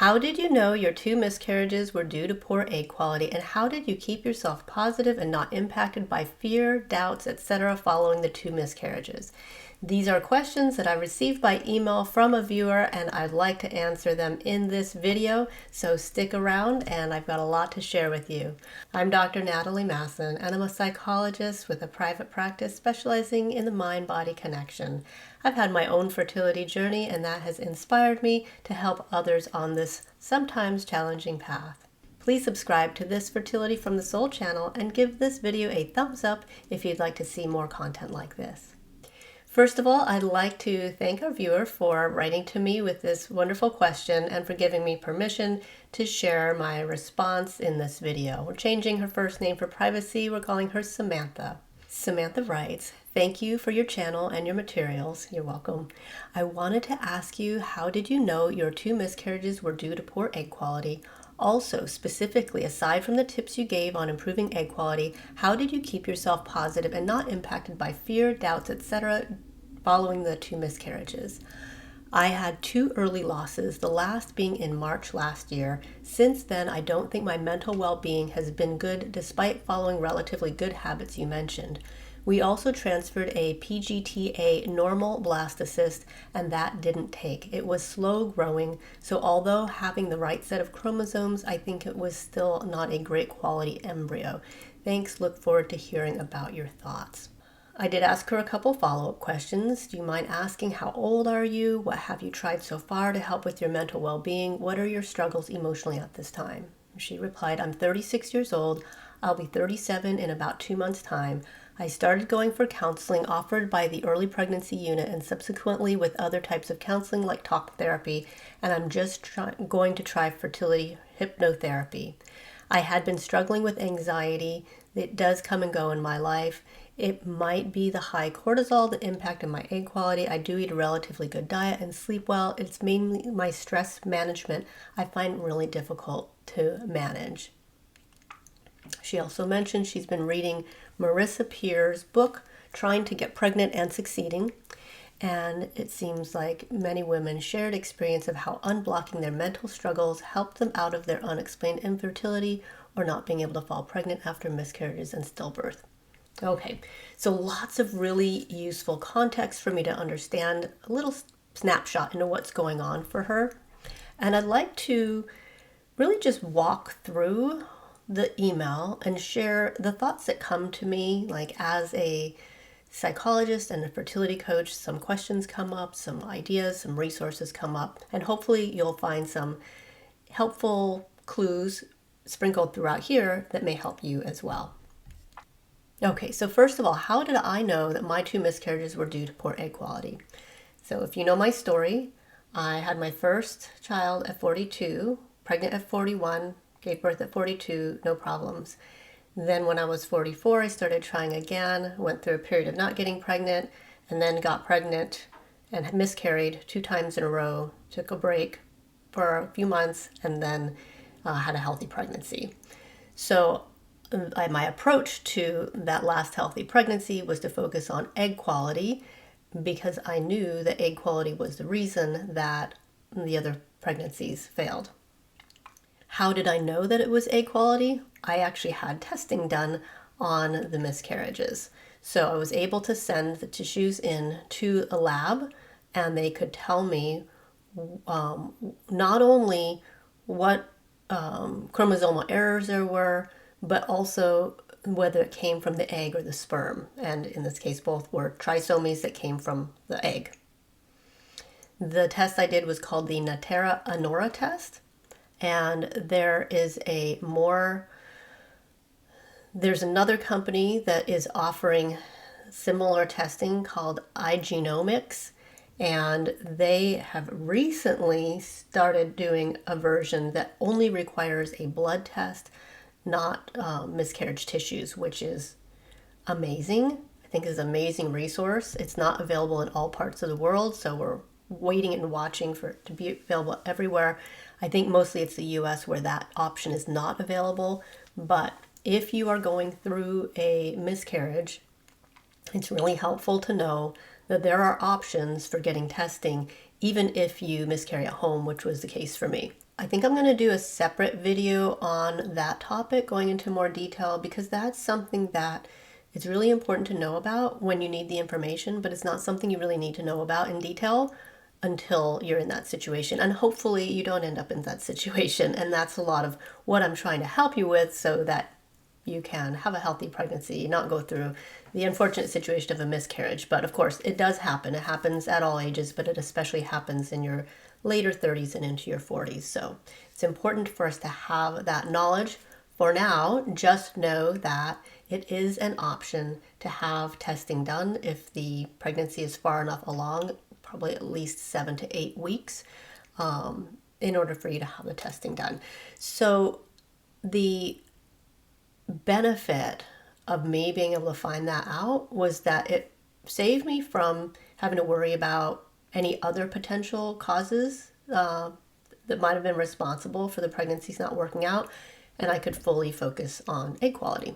How did you know your 2 miscarriages were due to poor egg quality, and how did you keep yourself positive and not impacted by fear, doubts, etc. following the 2 miscarriages? These are questions that I received by email from a viewer, and I'd like to answer them in this video, so stick around and I've got a lot to share with you. I'm Dr. Natalie Masson, and I'm a psychologist with a private practice specializing in the mind-body connection. I've had my own fertility journey, and that has inspired me to help others on this sometimes challenging path. Please subscribe to this Fertility from the Soul channel and give this video a thumbs up if you'd like to see more content like this. First of all, I'd like to thank our viewer for writing to me with this wonderful question and for giving me permission to share my response in this video. We're changing her first name for privacy. We're calling her Samantha. Samantha writes, "Thank you for your channel and your materials." You're welcome. "I wanted to ask you, how did you know your 2 miscarriages were due to poor egg quality? Also, specifically, aside from the tips you gave on improving egg quality, how did you keep yourself positive and not impacted by fear, doubts, etc. following the 2 miscarriages? I had 2 early losses, the last being in March last year. Since then, I don't think my mental well-being has been good despite following relatively good habits you mentioned. We also transferred a PGTA normal blastocyst, and that didn't take. It was slow growing, so although having the right set of chromosomes, I think it was still not a great quality embryo. Thanks, look forward to hearing about your thoughts." I did ask her a couple follow-up questions. Do you mind asking, how old are you? What have you tried so far to help with your mental well-being? What are your struggles emotionally at this time? She replied, "I'm 36 years old. I'll be 37 in about 2 months' time. I started going for counseling offered by the early pregnancy unit and subsequently with other types of counseling like talk therapy, and I'm just going to try fertility hypnotherapy. I had been struggling with anxiety. It does come and go in my life. It might be the high cortisol that impacted my egg quality. I do eat a relatively good diet and sleep well. It's mainly my stress management I find really difficult to manage." She also mentioned she's been reading Marissa Peer's book, Trying to Get Pregnant and Succeeding, and it seems like many women shared experience of how unblocking their mental struggles helped them out of their unexplained infertility or not being able to fall pregnant after miscarriages and stillbirth. Okay, so lots of really useful context for me to understand a little snapshot into what's going on for her. And I'd like to really just walk through the email and share the thoughts that come to me, like as a psychologist and a fertility coach. Some questions come up, some ideas, some resources come up, and hopefully you'll find some helpful clues sprinkled throughout here that may help you as well. Okay, so first of all, how did I know that my 2 miscarriages were due to poor egg quality? So if you know my story, I had my first child at 42, pregnant at 41, gave birth at 42, no problems. Then when I was 44, I started trying again, went through a period of not getting pregnant, and then got pregnant and miscarried 2 times in a row, took a break for a few months, and then had a healthy pregnancy. So my approach to that last healthy pregnancy was to focus on egg quality because I knew that egg quality was the reason that the other pregnancies failed. How did I know that it was egg quality? I actually had testing done on the miscarriages. So I was able to send the tissues in to a lab, and they could tell me not only what chromosomal errors there were, but also whether it came from the egg or the sperm. And in this case, both were trisomies that came from the egg. The test I did was called the Natera Anora test. And there's another company that is offering similar testing called Igenomix, and they have recently started doing a version that only requires a blood test, not miscarriage tissues, which is amazing. I think is an amazing resource. It's not available in all parts of the world, so we're waiting and watching for it to be available everywhere. I think mostly it's the US where that option is not available, but if you are going through a miscarriage, it's really helpful to know that there are options for getting testing even if you miscarry at home, which was the case for me. I think I'm going to do a separate video on that topic, going into more detail, because that's something that is really important to know about when you need the information, but it's not something you really need to know about in detail until you're in that situation. And hopefully you don't end up in that situation. And that's a lot of what I'm trying to help you with, so that you can have a healthy pregnancy, not go through the unfortunate situation of a miscarriage. But of course, it does happen. It happens at all ages, but it especially happens in your later 30s and into your 40s. So it's important for us to have that knowledge. For now, just know that it is an option to have testing done if the pregnancy is far enough along, probably at least 7 to 8 weeks, in order for you to have the testing done. So the benefit of me being able to find that out was that it saved me from having to worry about any other potential causes that might have been responsible for the pregnancies not working out, and I could fully focus on egg quality.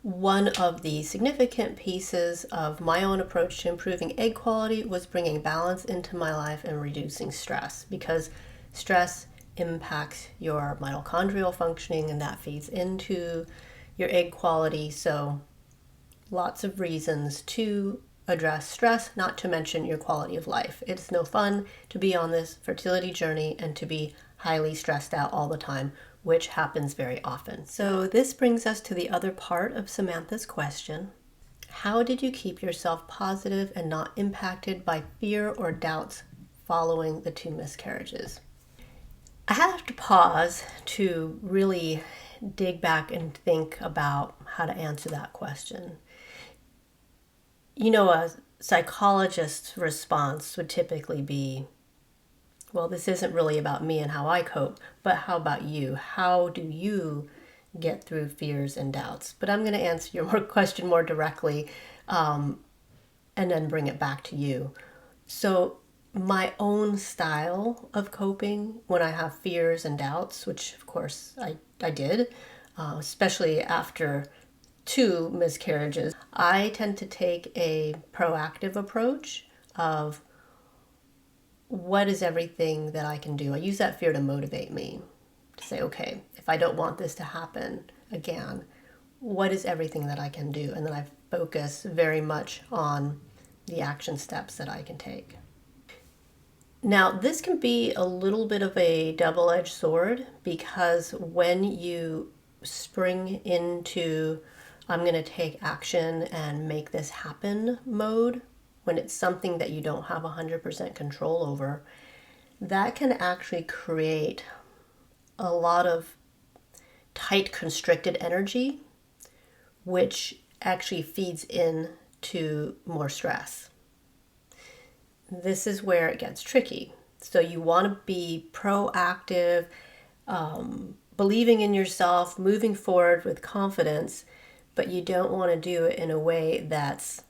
One of the significant pieces of my own approach to improving egg quality was bringing balance into my life and reducing stress, because stress impacts your mitochondrial functioning and that feeds into your egg quality. So lots of reasons to address stress, not to mention your quality of life. It's no fun to be on this fertility journey and to be highly stressed out all the time, which happens very often. So this brings us to the other part of Samantha's question. How did you keep yourself positive and not impacted by fear or doubts following the 2 miscarriages? I have to pause to really dig back and think about how to answer that question. You know, a psychologist's response would typically be, well, this isn't really about me and how I cope, but how about you? How do you get through fears and doubts? But I'm going to answer your question more directly, and then bring it back to you. So my own style of coping when I have fears and doubts, which of course I did, especially after 2 miscarriages, I tend to take a proactive approach of what is everything that I can do. I use that fear to motivate me, to say, okay, if I don't want this to happen again, what is everything that I can do? And then I focus very much on the action steps that I can take. Now, this can be a little bit of a double-edged sword, because when you spring into I'm going to take action and make this happen mode, when it's something that you don't have 100% control over, that can actually create a lot of tight, constricted energy, which actually feeds into more stress. This is where it gets tricky. So you want to be proactive, believing in yourself, moving forward with confidence, but you don't want to do it in a way that's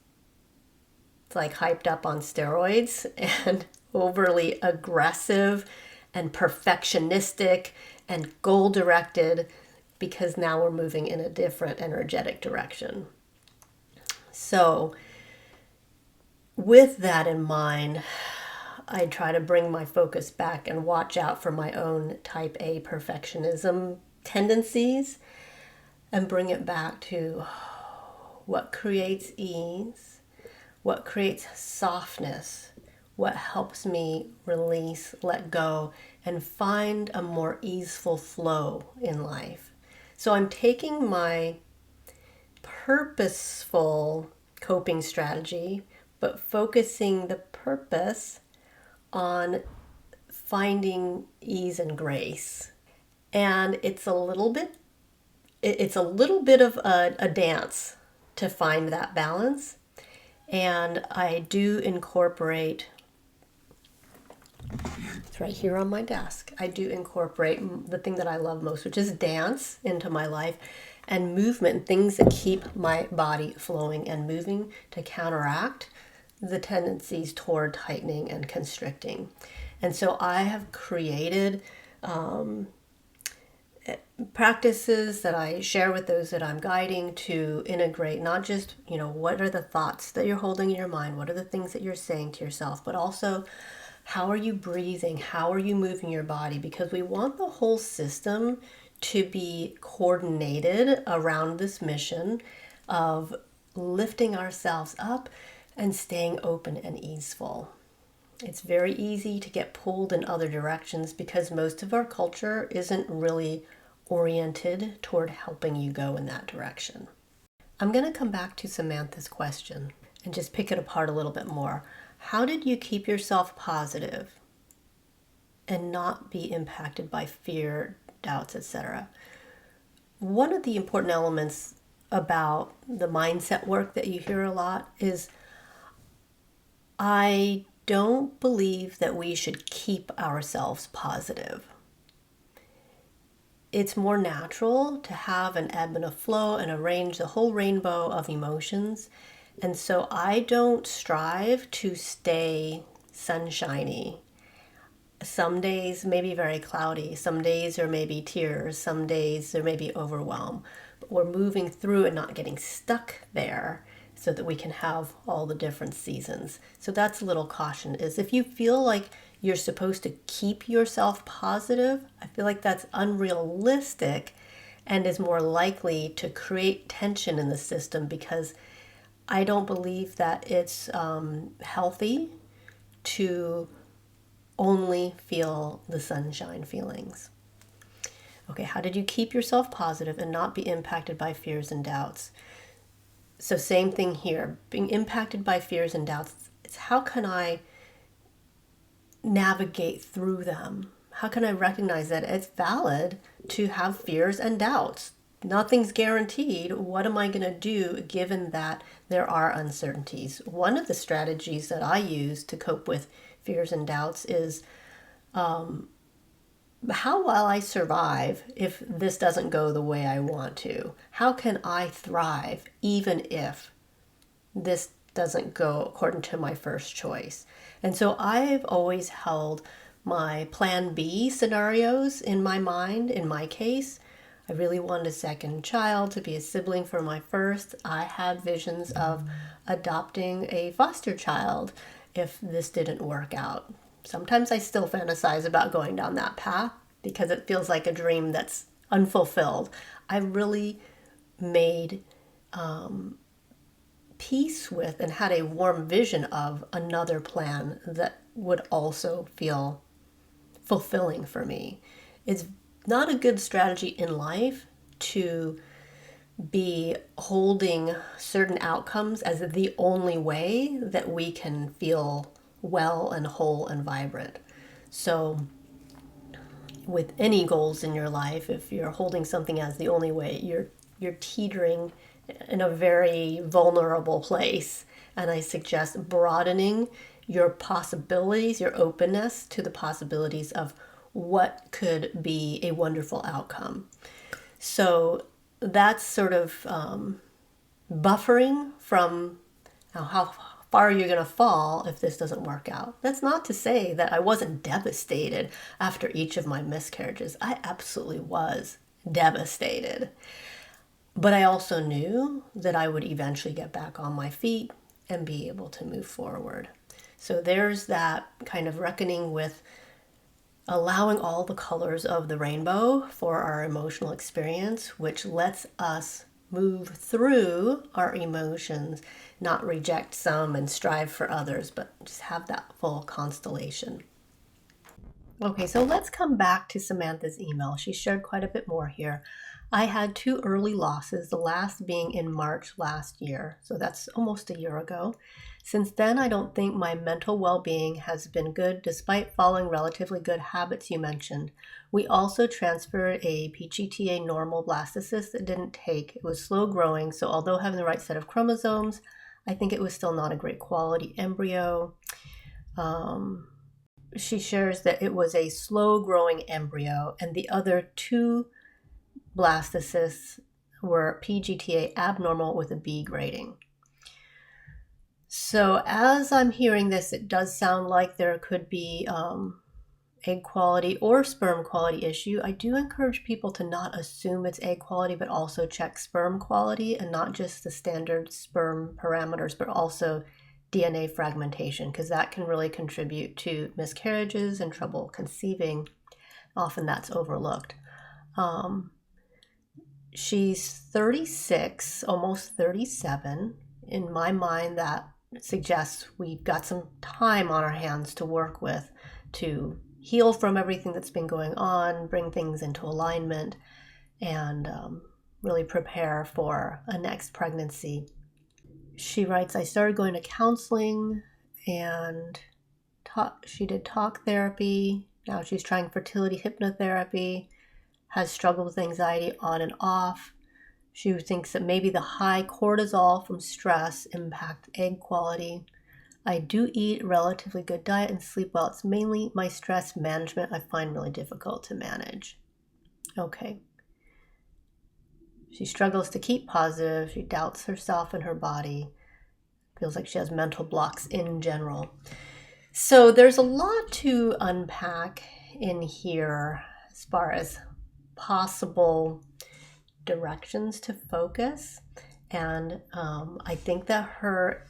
like hyped up on steroids and overly aggressive and perfectionistic and goal-directed, because now we're moving in a different energetic direction. So with that in mind, I try to bring my focus back and watch out for my own type A perfectionism tendencies and bring it back to what creates ease, what creates softness, what helps me release, let go, and find a more easeful flow in life. So I'm taking my purposeful coping strategy, but focusing the purpose on finding ease and grace. And it's a little bit of a dance to find that balance. And I do incorporate, it's right here on my desk, I do incorporate the thing that I love most, which is dance, into my life, and movement, things that keep my body flowing and moving to counteract the tendencies toward tightening and constricting. And so I have created practices that I share with those that I'm guiding to integrate not just, what are the thoughts that you're holding in your mind, what are the things that you're saying to yourself, but also How are you breathing? How are you moving your body? Because we want the whole system to be coordinated around this mission of lifting ourselves up and staying open and easeful. It's very easy to get pulled in other directions because most of our culture isn't really oriented toward helping you go in that direction. I'm going to come back to Samantha's question and just pick it apart a little bit more. How did you keep yourself positive and not be impacted by fear, doubts, etc.? One of the important elements about the mindset work that you hear a lot is I don't believe that we should keep ourselves positive. It's more natural to have an ebb and a flow and a range, the whole rainbow of emotions. And so I don't strive to stay sunshiny. Some days may be very cloudy. Some days there may be tears. Some days there may be overwhelm. But we're moving through and not getting stuck there so that we can have all the different seasons. So that's a little caution, is if you feel like you're supposed to keep yourself positive, I feel like that's unrealistic and is more likely to create tension in the system, because I don't believe that it's healthy to only feel the sunshine feelings. Okay, how did you keep yourself positive and not be impacted by fears and doubts? So same thing here, being impacted by fears and doubts, it's how can I navigate through them? How can I recognize that it's valid to have fears and doubts? Nothing's guaranteed. What am I going to do given that there are uncertainties? One of the strategies that I use to cope with fears and doubts is how will I survive if this doesn't go the way I want to? How can I thrive even if this doesn't go according to my first choice? And so I've always held my plan B scenarios in my mind. In my case, I really wanted a second child to be a sibling for my first. I had visions of adopting a foster child if this didn't work out. Sometimes I still fantasize about going down that path because it feels like a dream that's unfulfilled. I really made peace with and had a warm vision of another plan that would also feel fulfilling for me. It's not a good strategy in life to be holding certain outcomes as the only way that we can feel well and whole and vibrant. So with any goals in your life, if you're holding something as the only way, you're teetering in a very vulnerable place. And I suggest broadening your possibilities, your openness to the possibilities of what could be a wonderful outcome. So that's sort of buffering from how far you're going to fall if this doesn't work out. That's not to say that I wasn't devastated after each of my miscarriages. I absolutely was devastated. But I also knew that I would eventually get back on my feet and be able to move forward. So there's that kind of reckoning with allowing all the colors of the rainbow for our emotional experience, which lets us move through our emotions, not reject some and strive for others, but just have that full constellation. Okay, so let's come back to Samantha's email. She shared quite a bit more here. I had 2 early losses, the last being in March last year, so that's almost a year ago. Since then, I don't think my mental well-being has been good despite following relatively good habits you mentioned. We also transferred a PGTA normal blastocyst that didn't take. It was slow growing, so although having the right set of chromosomes, I think it was still not a great quality embryo. She shares that it was a slow growing embryo, and the other 2 blastocysts were PGTA abnormal with a B grading. So as I'm hearing this, it does sound like there could be egg quality or sperm quality issue. I do encourage people to not assume it's egg quality, but also check sperm quality, and not just the standard sperm parameters, but also DNA fragmentation, because that can really contribute to miscarriages and trouble conceiving. Often that's overlooked. She's 36, almost 37. In my mind, that suggests we've got some time on our hands to work with to heal from everything that's been going on, bring things into alignment, and really prepare for a next pregnancy. She writes, I started going to counseling and she did talk therapy. Now she's trying fertility hypnotherapy, has struggled with anxiety on and off. She thinks that maybe the high cortisol from stress impact egg quality. I do eat a relatively good diet and sleep well. It's mainly my stress management I find really difficult to manage. Okay. She struggles to keep positive. She doubts herself and her body. Feels like she has mental blocks in general. So there's a lot to unpack in here as far as possible directions to focus. And I think that her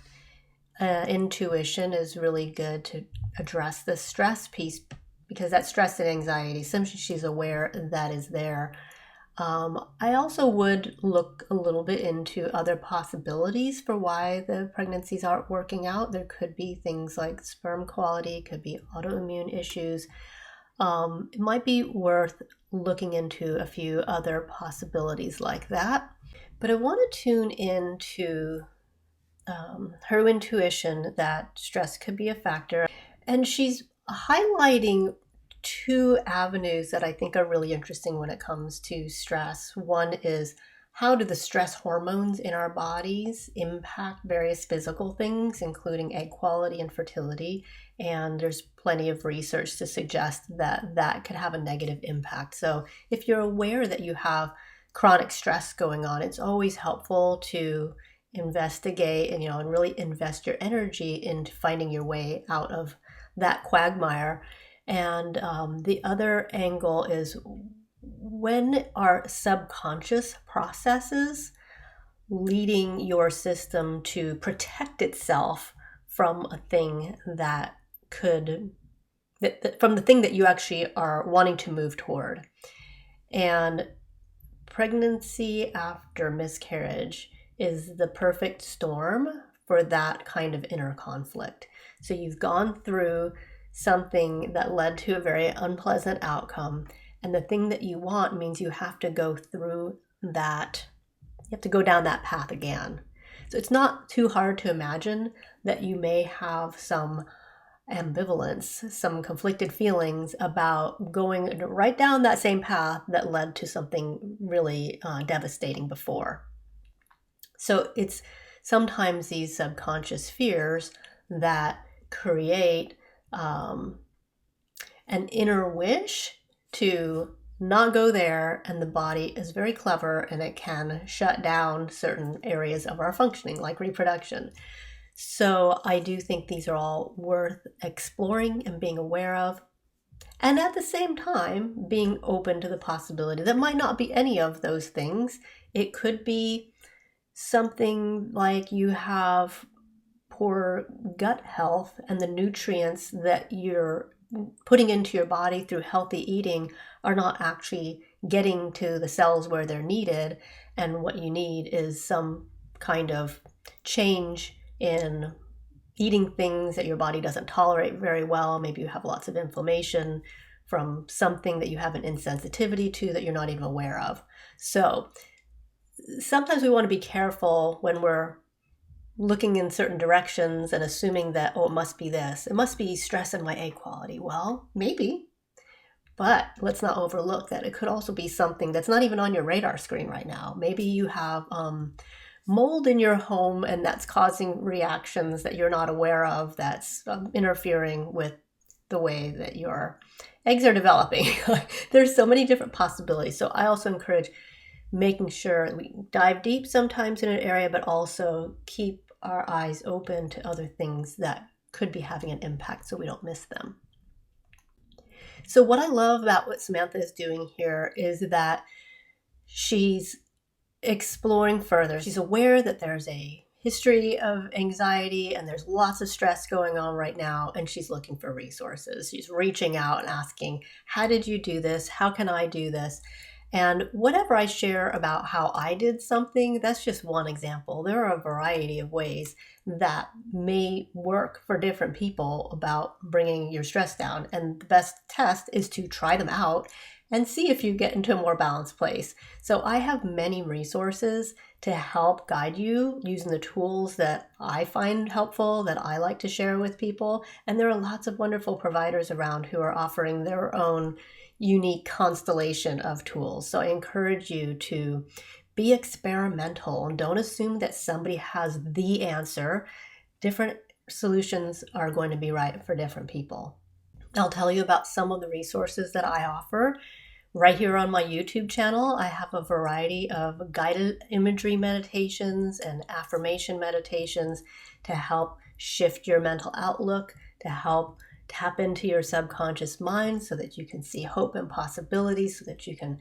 intuition is really good to address the stress piece, because that stress and anxiety, essentially she's aware that is there. I also would look a little bit into other possibilities for why the pregnancies aren't working out. There could be things like sperm quality, could be autoimmune issues. It might be worth looking into a few other possibilities like that. But I want to tune into her intuition that stress could be a factor. And she's highlighting two avenues that I think are really interesting when it comes to stress. One is, how do the stress hormones in our bodies impact various physical things, including egg quality and fertility? And there's plenty of research to suggest that that could have a negative impact. So if you're aware that you have chronic stress going on, it's always helpful to investigate and really invest your energy into finding your way out of that quagmire. And the other angle is, when are subconscious processes leading your system to protect itself from a thing from the thing that you actually are wanting to move toward? And pregnancy after miscarriage is the perfect storm for that kind of inner conflict. So you've gone through something that led to a very unpleasant outcome, and the thing that you want means you have to go through that. You have to go down that path again. So it's not too hard to imagine that you may have some ambivalence, some conflicted feelings about going right down that same path that led to something really devastating before. So it's sometimes these subconscious fears that create an inner wish to not go there, and the body is very clever and it can shut down certain areas of our functioning, like reproduction. So I do think these are all worth exploring and being aware of, and at the same time being open to the possibility that might not be any of those things. It could be something like you have poor gut health, and the nutrients that you're putting into your body through healthy eating are not actually getting to the cells where they're needed, and what you need is some kind of change in eating things that your body doesn't tolerate very well. Maybe you have lots of inflammation from something that you have an insensitivity to that you're not even aware of. So sometimes we want to be careful when we're looking in certain directions and assuming that, oh, it must be this. It must be stress in my egg quality. Well, maybe, but let's not overlook that it could also be something that's not even on your radar screen right now. Maybe you have mold in your home, and that's causing reactions that you're not aware of, that's interfering with the way that your eggs are developing. There's so many different possibilities. So I also encourage making sure we dive deep sometimes in an area, but also keep our eyes open to other things that could be having an impact so we don't miss them. So what I love about what Samantha is doing here is that she's exploring further. She's aware that there's a history of anxiety and there's lots of stress going on right now, and she's looking for resources. She's reaching out and asking, how did you do this? How can I do this? And whatever I share about how I did something, that's just one example. There are a variety of ways that may work for different people about bringing your stress down. And the best test is to try them out and see if you get into a more balanced place. So I have many resources to help guide you using the tools that I find helpful, that I like to share with people. And there are lots of wonderful providers around who are offering their own unique constellation of tools. So I encourage you to be experimental and don't assume that somebody has the answer. Different solutions are going to be right for different people. I'll tell you about some of the resources that I offer. Right here on my YouTube channel, I have a variety of guided imagery meditations and affirmation meditations to help shift your mental outlook, to help tap into your subconscious mind so that you can see hope and possibilities, so that you can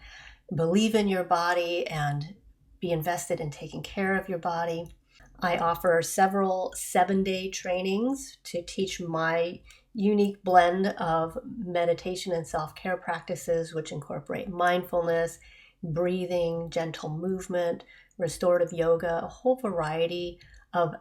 believe in your body and be invested in taking care of your body. I offer several 7-day trainings to teach my unique blend of meditation and self-care practices, which incorporate mindfulness, breathing, gentle movement, restorative yoga, a whole variety of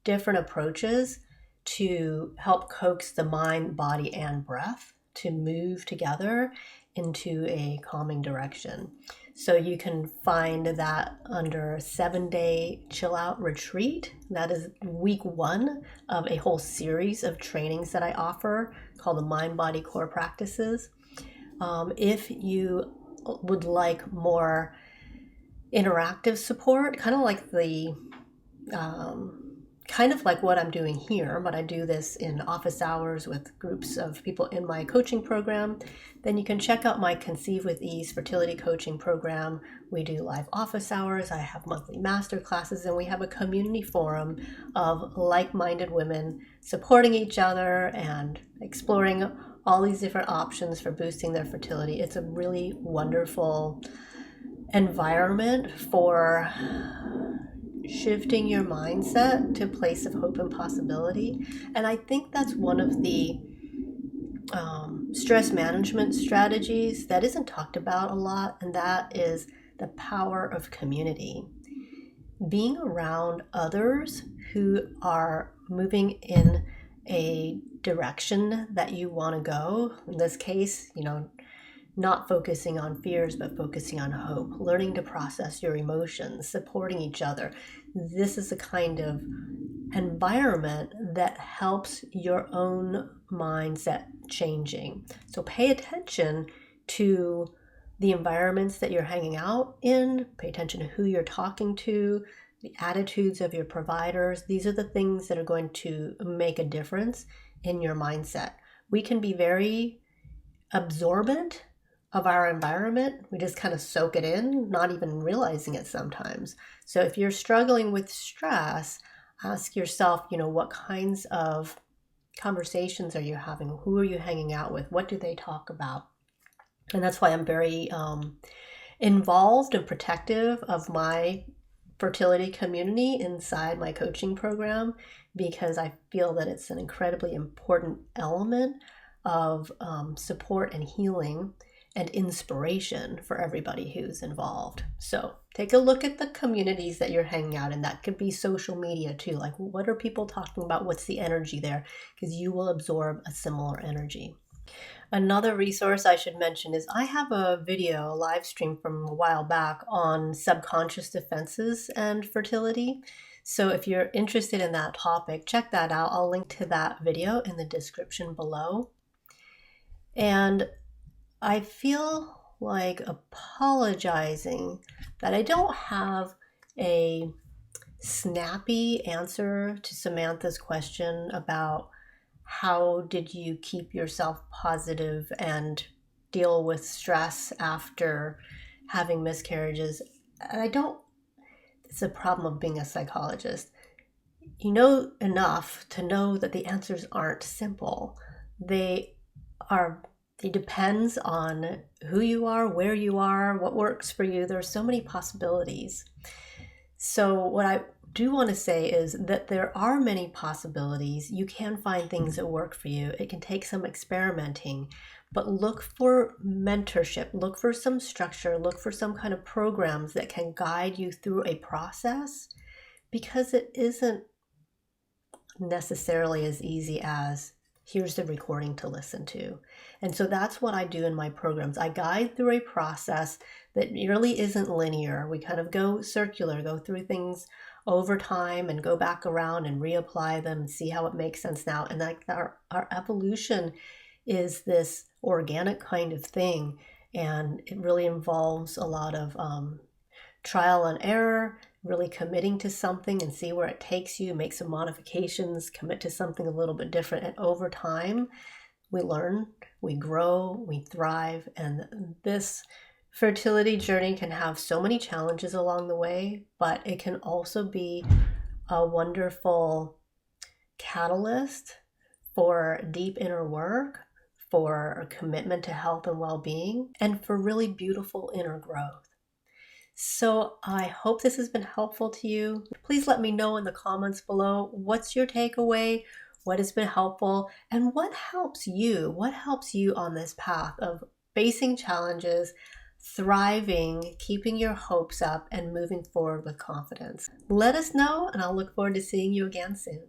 different approaches to help coax the mind, body, and breath to move together into a calming direction. So you can find that under 7-day chill out retreat. That is week 1 of a whole series of trainings that I offer called the Mind Body Core Practices. If you would like more interactive support, kind of like what I'm doing here, but I do this in office hours with groups of people in my coaching program, then you can check out my Conceive With Ease fertility coaching program. We do live office hours, I have monthly master classes, and we have a community forum of like-minded women supporting each other and exploring all these different options for boosting their fertility. It's a really wonderful environment for shifting your mindset to a place of hope and possibility. And I think that's one of the stress management strategies that isn't talked about a lot, and that is the power of community. Being around others who are moving in a direction that you want to go, in this case, not focusing on fears, but focusing on hope, learning to process your emotions, supporting each other. This is a kind of environment that helps your own mindset changing. So pay attention to the environments that you're hanging out in, pay attention to who you're talking to, the attitudes of your providers. These are the things that are going to make a difference in your mindset. We can be very absorbent of our environment. We just kind of soak it in, not even realizing it sometimes. So if you're struggling with stress, ask yourself, what kinds of conversations are you having? Who are you hanging out with? What do they talk about? And that's why I'm very involved and protective of my fertility community inside my coaching program, because I feel that it's an incredibly important element of support and healing and inspiration for everybody who's involved. So take a look at the communities that you're hanging out in. That could be social media too. Like, what are people talking about? What's the energy there? Because you will absorb a similar energy. Another resource I should mention is I have a video, a live stream from a while back on subconscious defenses and fertility. So if you're interested in that topic, check that out. I'll link to that video in the description below. And I feel like apologizing that I don't have a snappy answer to Samantha's question about how did you keep yourself positive and deal with stress after having miscarriages. It's a problem of being a psychologist. You know enough to know that the answers aren't simple. It depends on who you are, where you are, what works for you. There's so many possibilities. So what I do want to say is that there are many possibilities. You can find things that work for you. It can take some experimenting, but look for mentorship, look for some structure, look for some kind of programs that can guide you through a process, because it isn't necessarily as easy as here's the recording to listen to. And so that's what I do in my programs. I guide through a process that really isn't linear. We kind of go circular, go through things over time and go back around and reapply them and see how it makes sense now. And like our evolution is this organic kind of thing, and it really involves a lot of trial and error, really committing to something and see where it takes you, make some modifications, commit to something a little bit different. And over time, we learn, we grow, we thrive. And this fertility journey can have so many challenges along the way, but it can also be a wonderful catalyst for deep inner work, for a commitment to health and well-being, and for really beautiful inner growth. So I hope this has been helpful to you. Please let me know in the comments below, what's your takeaway? What has been helpful? And what helps you? What helps you on this path of facing challenges, thriving, keeping your hopes up, and moving forward with confidence? Let us know, and I'll look forward to seeing you again soon.